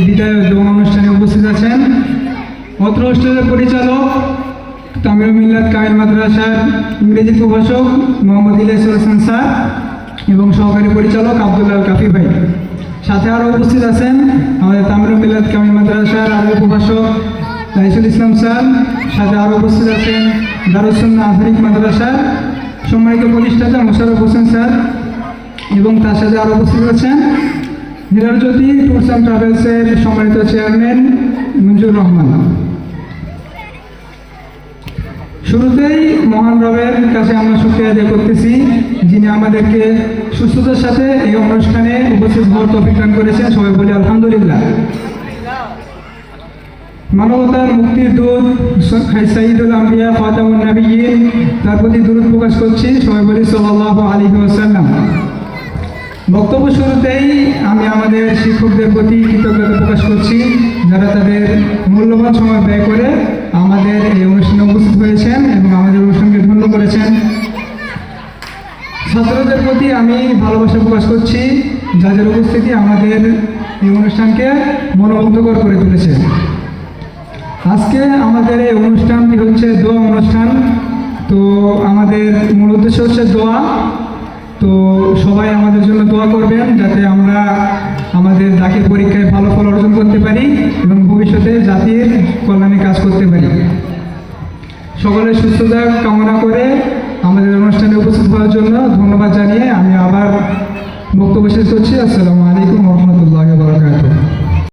বিদায় এবং অনুষ্ঠানে উপস্থিত আছেন অত্র হোস্টেলের পরিচালক তামিল মিল্লাত কামিল মাদ্রাসার ইংরেজি প্রভাষক মোহাম্মদ ইলিয়াস হোসেন স্যার এবং সহকারী পরিচালক আব্দুল্লাহ কাফি ভাই। সাথে আরও উপস্থিত আছেন আমাদের তামিল মিল্লাত কামিল মাদ্রাসার আরবি প্রভাষক রাইসুল ইসলাম স্যার। সাথে আরও উপস্থিত আছেন দারুস সুন্নাহ আধুনিক মাদ্রাসার সম্মানিত প্রতিষ্ঠাতা মোশাররফ হোসেন স্যার এবং তার সাথে আরও উপস্থিত আছেন হিরারজ্যোতি ট্যুরস অ্যান্ড ট্রাভেলসের সম্মানিত চেয়ারম্যান মঞ্জুর রহমান। শুরুতেই মহান রবের কাছে আমরা শুকরিয়া আদায় করতেছি, যিনি আমাদেরকে সুস্থতার সাথে এই অনুষ্ঠানে উপস্থিত হওয়ার তৌফিক দান করেছেন। সবাই বলি আলহামদুলিল্লাহ। মানবতার মুক্তির দূত সাইয়্যিদুল আম্বিয়া খাতামুন নবিয়্যিন, তার প্রতি দরুদ প্রকাশ করছি। সবাই বলি সাল্লাল্লাহু আলাইহি ওয়াসাল্লাম। বক্তব্য শুরুতেই আমি আমাদের শিক্ষকদের প্রতি কৃতজ্ঞতা প্রকাশ করছি, যারা তাদের মূল্যবান সময় ব্যয় করে আমাদের এই অনুষ্ঠানে উপস্থিত হয়েছেন এবং আমাদের অনুষ্ঠানকে ধন্য করেছেন। ছাত্রদের প্রতি আমি ভালোবাসা প্রকাশ করছি, যাদের উপস্থিতি আমাদের এই অনুষ্ঠানকে মনোমুগ্ধকর করে তুলেছে। আজকে আমাদের এই অনুষ্ঠানটি হচ্ছে দোয়া অনুষ্ঠান। তো আমাদের মূল উদ্দেশ্য হচ্ছে দোয়া। তো সবাই আমাদের জন্য দোয়া করবেন, যাতে আমরা আমাদের দাখিল পরীক্ষায় ভালো ফল অর্জন করতে পারি এবং ভবিষ্যতে জাতির কল্যাণে কাজ করতে পারি। সকলের সুস্থতা কামনা করে আমাদের অনুষ্ঠানে উপস্থিত হওয়ার জন্য ধন্যবাদ জানিয়ে আমি আবার বক্তব্য শেষ করছি। আসসালামু আলাইকুম।